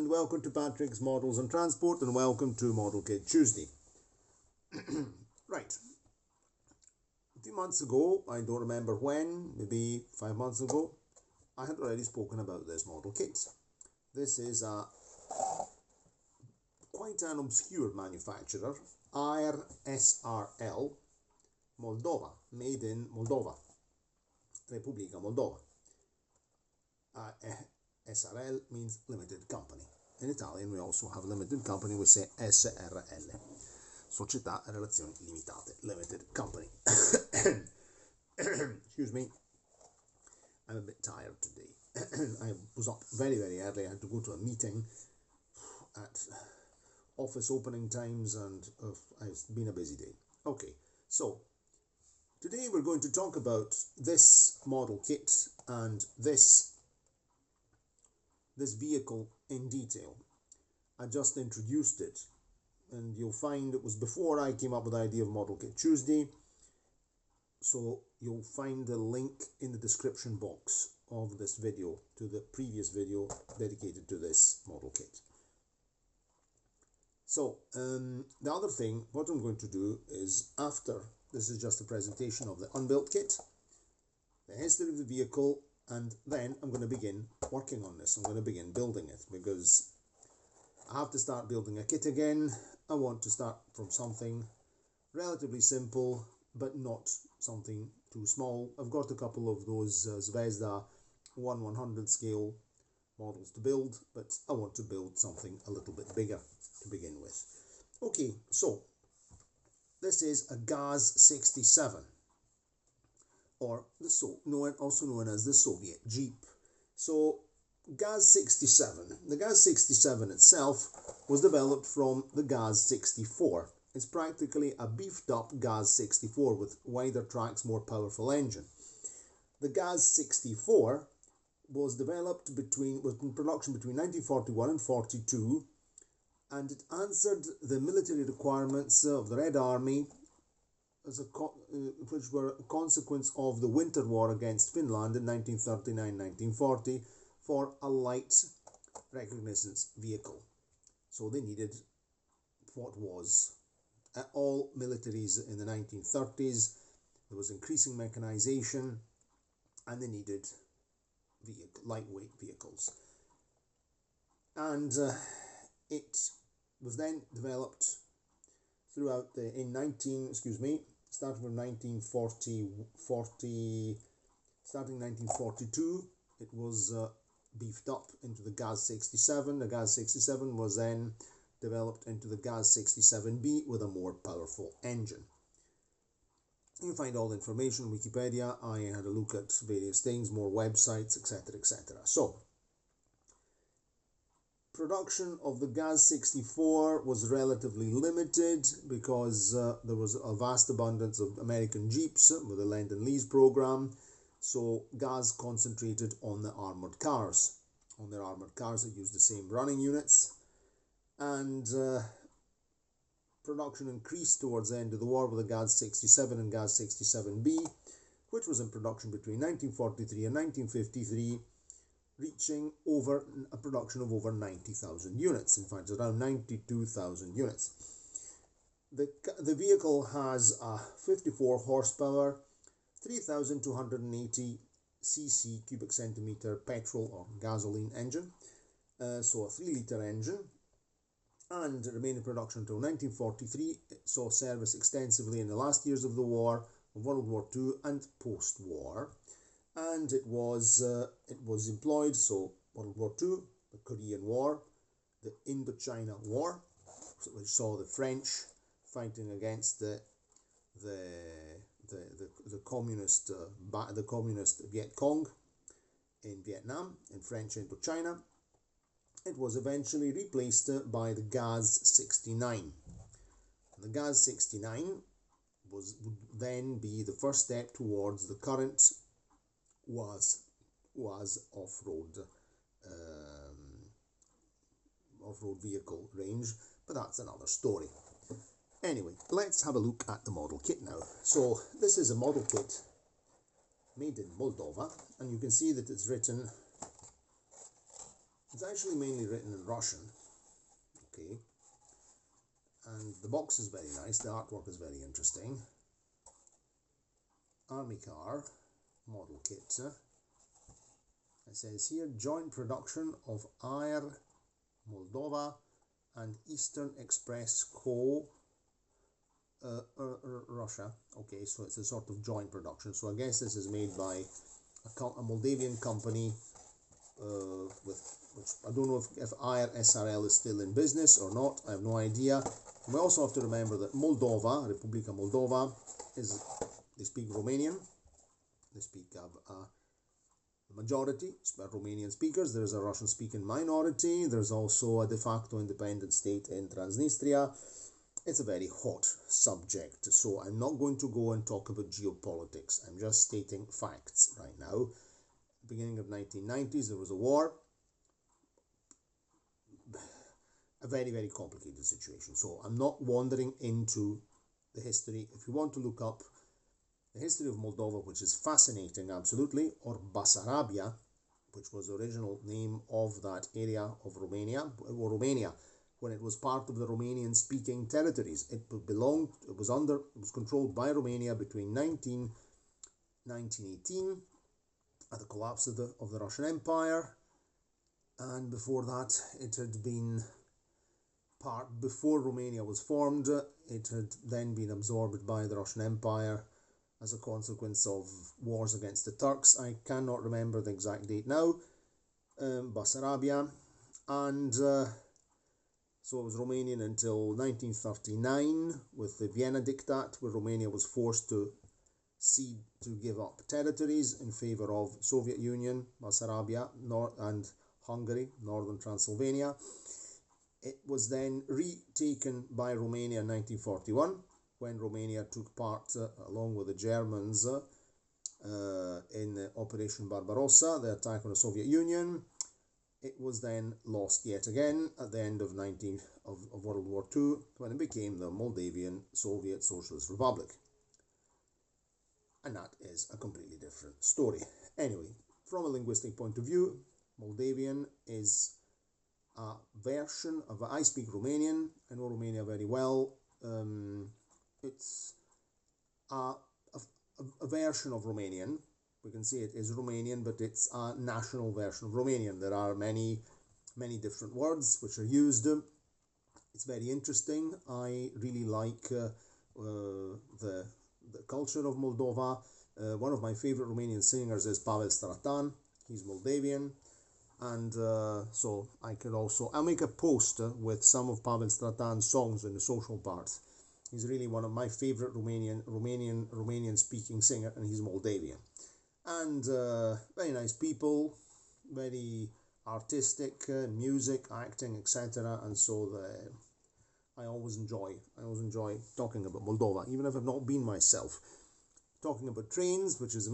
and welcome to Patrick's Models and Transport, and welcome to Model Kit Tuesday. Right, a few months ago, I don't remember when, maybe 5 months ago, I had already spoken about this model kit. This is quite an obscure manufacturer, Aer Srl, Moldova, made in Moldova, Republika Moldova. SRL means limited company. In Italian we also have limited company, we say SRL, Società a Relazioni Limitate, limited company. Excuse me, I'm a bit tired today. I was up very early. I had to go to a meeting at office opening times, and it's been a busy day. Okay, so today we're going to talk about this model kit and this vehicle in detail. I just introduced it, and you'll find it was before I came up with the idea of Model Kit Tuesday, so you'll find the link in the description box of this video to the previous video dedicated to this model kit. So the other thing, what I'm going to do is, after this is just a presentation of the unbuilt kit, the history of the vehicle, and then I'm going to begin working on this. I'm going to begin building it, because I have to start building a kit again. I want to start from something relatively simple, but not something too small. I've got a couple of those Zvezda 1/100 scale models to build, but I want to build something a little bit bigger to begin with. Okay, so this is a GAZ 67. Or also known as the Soviet Jeep. So GAZ 67. The GAZ 67 itself was developed from the GAZ 64. It's practically a beefed up GAZ 64 with wider tracks, more powerful engine. The GAZ 64 was developed was in production between 1941 and 42, and it answered the military requirements of the Red Army, which were a consequence of the Winter War against Finland in 1939-1940, for a light reconnaissance vehicle. So they needed what was all militaries in the 1930s. There was increasing mechanization, and they needed lightweight vehicles. And it was then developed throughout starting from 1942, it was beefed up into the GAZ 67. The GAZ 67 was then developed into the GAZ 67B with a more powerful engine. You find all the information on Wikipedia. I had a look at various things, more websites, etc., etc. So, production of the GAZ 64 was relatively limited because there was a vast abundance of American Jeeps with the Lend and Lease program. So GAZ concentrated on the armored cars. On their armored cars, that used the same running units, and production increased towards the end of the war with the GAZ 67 and GAZ 67B, which was in production between 1943 and 1953, reaching over a production of over 90,000 units. In fact, around 92,000 units. The vehicle has a 54 horsepower, 3,280 cc cubic centimeter petrol or gasoline engine, so a 3-litre engine, and it remained in production until 1943. It saw service extensively in the last years of the war, of World War II and post-war. And it was employed, so World War II, the Korean War, the Indochina War, which saw the French fighting against the communist Viet Cong in Vietnam, in French Indochina. It was eventually replaced by the GAZ 69. The GAZ 69 would then be the first step towards the current was off-road vehicle range, but that's another story. Anyway, let's have a look at the model kit now. So this is a model kit made in Moldova, and you can see that it's written It's actually mainly written in Russian, okay, and the box is very nice, the artwork is very interesting. Army car, model kit. It says here, joint production of Aer Moldova and Eastern Express Co. Russia. Okay, so it's a sort of joint production. So I guess this is made by a Moldavian company which I don't know if Aer Srl is still in business or not. I have no idea. And we also have to remember that Moldova, Republika Moldova, they speak Romanian. They speak the majority are Romanian speakers. There's a Russian-speaking minority. There's also a de facto independent state in Transnistria. It's a very hot subject, so I'm not going to go and talk about geopolitics. I'm just stating facts right now. Beginning of 1990s, there was a war. A very, very complicated situation. So I'm not wandering into the history. If you want to look up the history of Moldova, which is fascinating, absolutely, or Basarabia, which was the original name of that area of Romania, or Romania, when it was part of the Romanian-speaking territories. It was controlled by Romania between 1918, at the collapse of the Russian Empire, and before that, it had been before Romania was formed, it had then been absorbed by the Russian Empire as a consequence of wars against the Turks. I cannot remember the exact date now. Basarabia, and so it was Romanian until 1939 with the Vienna Diktat, where Romania was forced to give up territories in favor of Soviet Union, Basarabia, and Hungary, northern Transylvania. It was then retaken by Romania in 1941, when Romania took part, along with the Germans, in Operation Barbarossa, the attack on the Soviet Union. It was then lost yet again at the end of World War II, when it became the Moldavian Soviet Socialist Republic. And that is a completely different story. Anyway, from a linguistic point of view, Moldavian is a version of, I speak Romanian, I know Romania very well. It's a version of Romanian. We can say it is Romanian, but it's a national version of Romanian. There are many, many different words which are used. It's very interesting. I really like the culture of Moldova. One of my favorite Romanian singers is Pavel Stratan. He's Moldavian. And so I'll make a post with some of Pavel Stratan's songs in the social part. He's really one of my favorite Romanian speaking singer, and he's Moldavian. And very nice people, very artistic, music, acting, etc. And so I always enjoy talking about Moldova, even if I've not been myself. Talking about trains, which is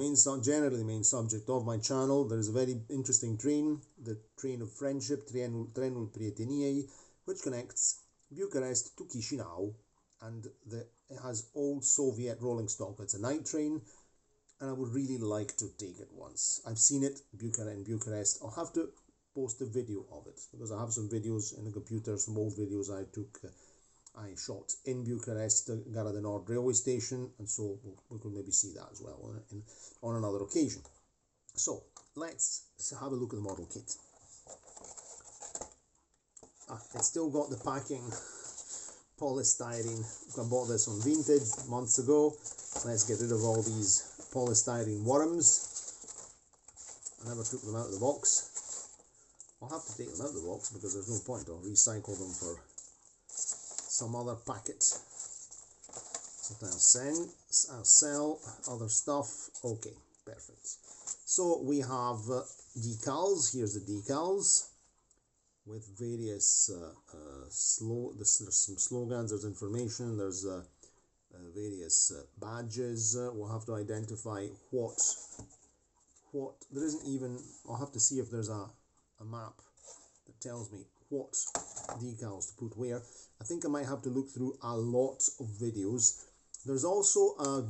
generally the main subject of my channel. There is a very interesting train, the train of friendship, Trenul Prieteniei, which connects Bucharest to Chișinău, and it has old Soviet rolling stock. It's a night train, and I would really like to take it once. I've seen it in Bucharest. I'll have to post a video of it, because I have some videos in the computer, some old videos I shot in Bucharest, Gara de Nord railway station, and so we could maybe see that as well on another occasion. So let's have a look at the model kit. It's still got the packing polystyrene. I bought this on Vinted months ago. Let's get rid of all these polystyrene worms. I never took them out of the box. I'll have to take them out of the box because there's no point. I'll recycle them for some other packet. So I'll sell other stuff. Okay, perfect. So we have decals. Here's the decals with various there's some slogans, there's information, there's various badges. We'll have to identify what there isn't even. I'll have to see if there's a map that tells me what decals to put where. I think I might have to look through a lot of videos. There's also a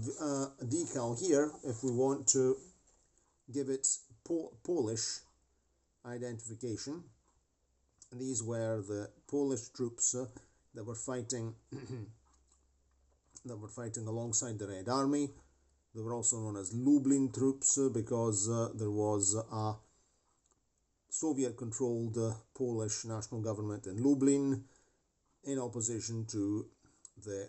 decal here if we want to give it Polish identification. these were the Polish troops that were fighting alongside the Red Army. They were also known as Lublin troops because there was a Soviet-controlled Polish national government in Lublin in opposition to the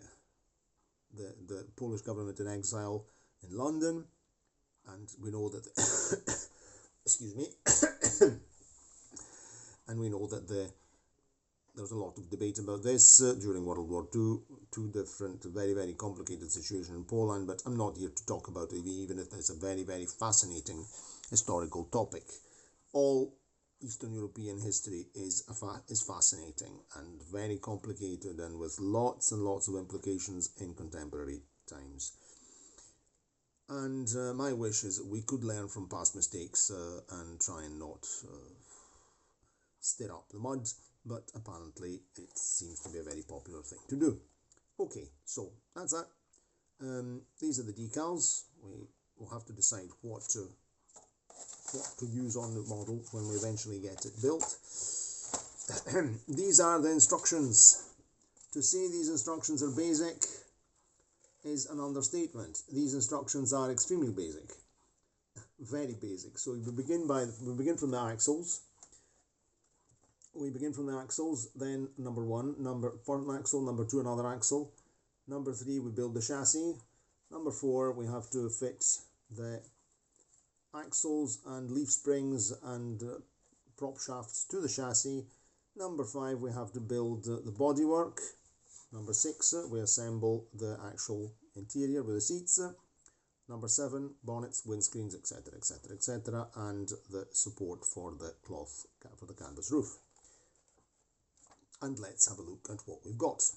Polish government in exile in London. And we know that excuse me and we know that there was a lot of debate about this during World War II. Two different, very, very complicated situations in Poland, but I'm not here to talk about it, even if it's a very, very fascinating historical topic. All Eastern European history is fascinating and very complicated, and with lots and lots of implications in contemporary times. And my wish is that we could learn from past mistakes and try and not stir up the mud, but apparently it seems to be a very popular thing to do. Okay, so that's that. These are the decals. We will have to decide what to use on the model when we eventually get it built. These are the instructions. To say these instructions are basic is an understatement. These instructions are extremely basic, very basic. So we begin from the axles. Then number one, first axle, number two, another axle. Number three, we build the chassis. Number four, we have to fit the axles and leaf springs and prop shafts to the chassis. Number five, we have to build the bodywork. Number six, we assemble the actual interior with the seats. Number seven, bonnets, windscreens, etc., etc., etc., and the support for the cloth for the canvas roof. And let's have a look at what we've got.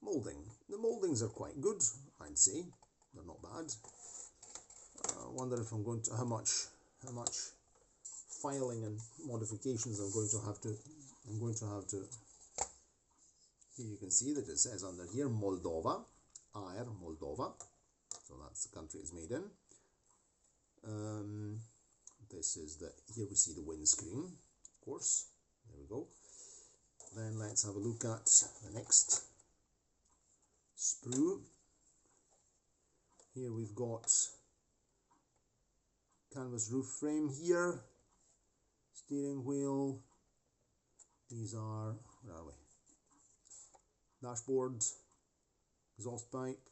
Moulding. The mouldings are quite good, I'd say. They're not bad. I wonder if I'm going to how much filing and modifications I'm going to have to. Here you can see that it says under here Moldova, Aer Moldova. So that's the country it's made in. This is here we see the windscreen, of course. There we go. Then let's have a look at the next sprue. Here we've got canvas roof frame here, steering wheel. These are, where are we? Dashboard, exhaust pipe,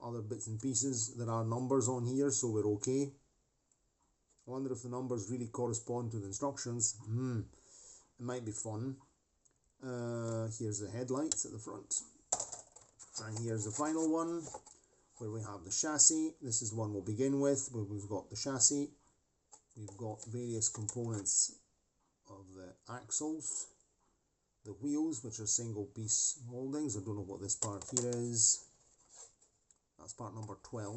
other bits and pieces. There are numbers on here, so we're okay. I wonder if the numbers really correspond to the instructions. It might be fun. Here's the headlights at the front. And here's the final one, where we have the chassis. This is the one we'll begin with, where we've got the chassis. We've got various components of the axles. The wheels, which are single piece mouldings. I don't know what this part here is. That's part number 12. I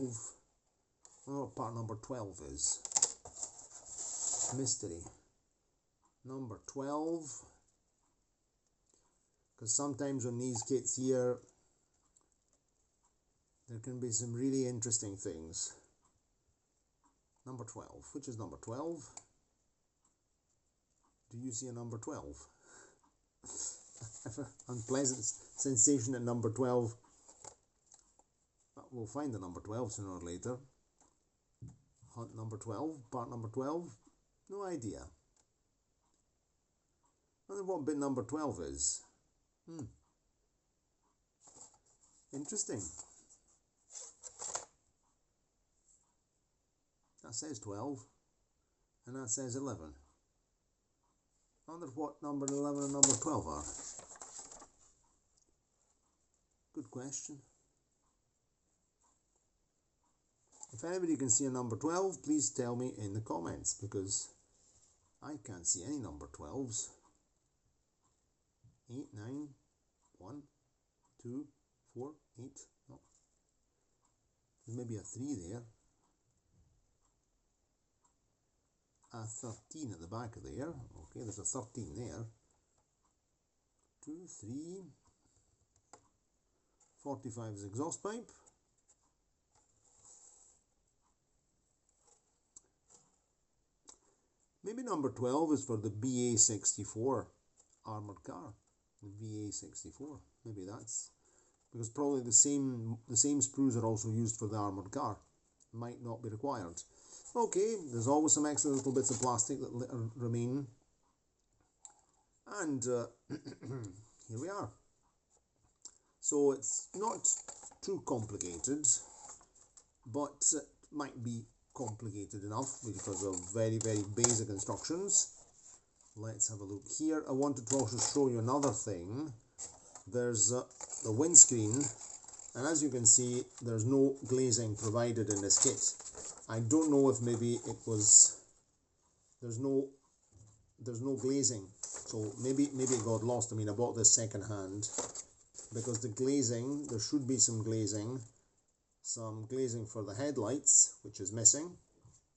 don't know what part number 12 is. Mystery. Number 12. Because sometimes on these kits here, there can be some really interesting things. Number 12. Which is number 12? Do you see a number 12? I have an unpleasant sensation at number 12. But we'll find the number 12 sooner or later. Hunt number 12, part number 12. No idea. I wonder what bit number 12 is. Interesting. That says 12, and that says 11. I wonder what number 11 and number 12 are. Good question. If anybody can see a number 12, please tell me in the comments, because I can't see any number 12s. 8, 9, 1, 2, 4, 8. No. There's maybe a 3 there. A 13 at the back of there. Okay, there's a 13 there. 2, 3. 45 is exhaust pipe. Maybe number 12 is for the BA64 armoured car. The BA64. Maybe that's because probably the same sprues are also used for the armoured car. Might not be required. Okay, there's always some extra little bits of plastic that remain. And here we are. So it's not too complicated, but it might be complicated enough because of very, very basic instructions. Let's have a look here. I wanted to also show you another thing. There's the windscreen, and as you can see, there's no glazing provided in this kit. I don't know if maybe it was there's no glazing, so maybe it got lost. I mean, I bought this second hand because the glazing, there should be some glazing for the headlights, which is missing,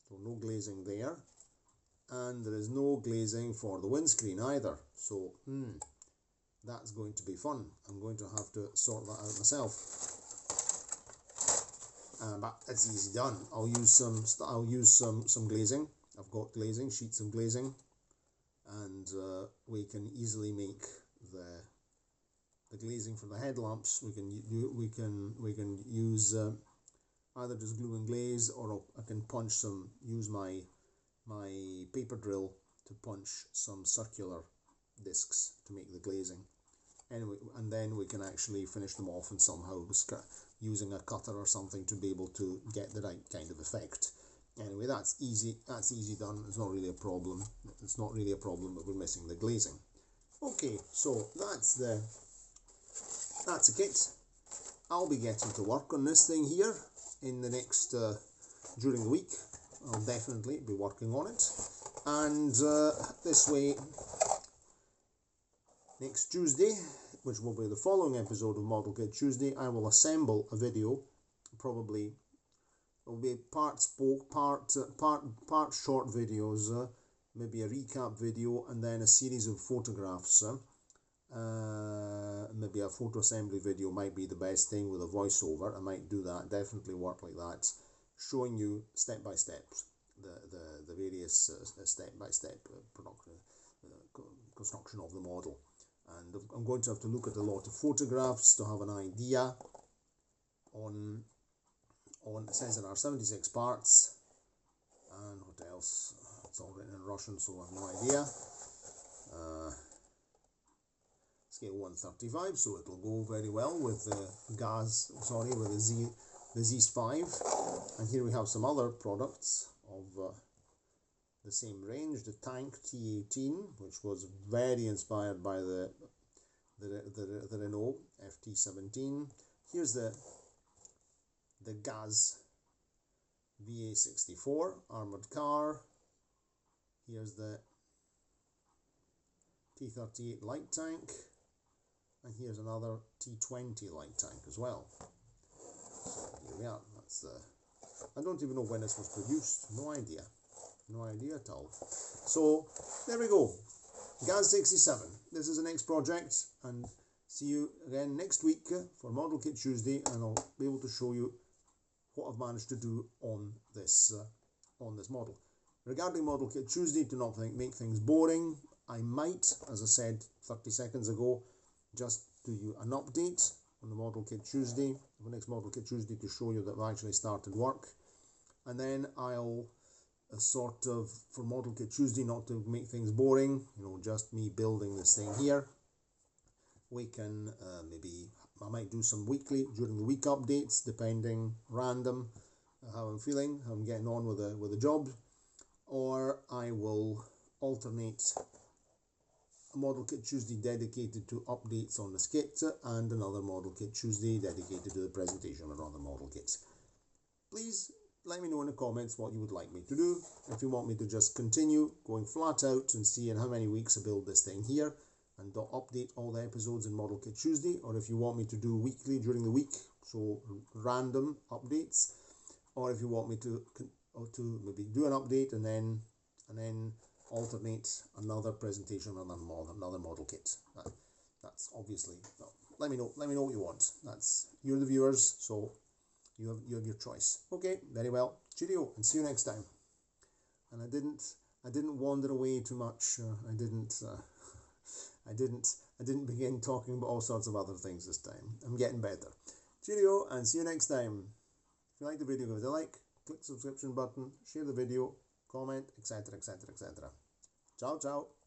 so no glazing there, and there is no glazing for the windscreen either. So that's going to be fun. I'm going to have to sort that out myself. But it's easy done. I'll use some glazing. I've got glazing, sheets of glazing, and we can easily make the glazing for the headlamps. We can use either just glue and glaze, or I can use my paper drill to punch some circular discs to make the glazing. Anyway, and then we can actually finish them off and somehow using a cutter or something to be able to get the right kind of effect. Anyway, that's easy done. It's not really a problem. It's not really a problem that we're missing the glazing. Okay, so that's a kit. I'll be getting to work on this thing here in the next during the week. I'll definitely be working on it, and this way next Tuesday, which will be the following episode of Model Kit Tuesday, I will assemble a video. Probably it will be part short videos, maybe a recap video, and then a series of photographs. Maybe a photo assembly video might be the best thing with a voiceover. I might do that, definitely work like that, showing you step by step the various step by step construction of the model. And I'm going to have to look at a lot of photographs to have an idea on it says there are 76 parts, and what else, it's all written in Russian, so I have no idea. Scale 135, so it'll go very well with the GAZ, with the Z5. And here we have some other products of the same range, the tank T18, which was very inspired by the Renault FT17. Here's the GAZ BA64 armoured car. Here's the T38 light tank, and here's another T20 light tank as well. So here we are. That's I don't even know when this was produced. No idea at all. So there we go. GAZ 67. This is the next project, and see you again next week for Model Kit Tuesday, and I'll be able to show you what I've managed to do on this model. Regarding Model Kit Tuesday, do not make things boring. I might, as I said 30 seconds ago, just do you an update on the Model Kit Tuesday, the next Model Kit Tuesday, to show you that I've actually started work, and then I'll for Model Kit Tuesday, not to make things boring, just me building this thing here, we can maybe I might do some weekly during the week updates, depending, random, how I'm feeling, how I'm getting on with the job, or I will alternate a Model Kit Tuesday dedicated to updates on the kit, and another Model Kit Tuesday dedicated to the presentation of other model kits. Please let me know in the comments what you would like me to do. If you want me to just continue going flat out and see in how many weeks I build this thing here and update all the episodes in Model Kit Tuesday, or if you want me to do weekly during the week, so random updates, or if you want me to maybe do an update and then alternate another presentation on another model kit. That's obviously, let me know what you want. You're the viewers, so you have your choice. Okay, very well. Cheerio, and see you next time. And I didn't I didn't wander away too much. I didn't begin talking about all sorts of other things this time. I'm getting better. Cheerio, and see you next time. If you like the video, give it a like, click the subscription button, share the video, comment, etc, etc, etc. Ciao, ciao.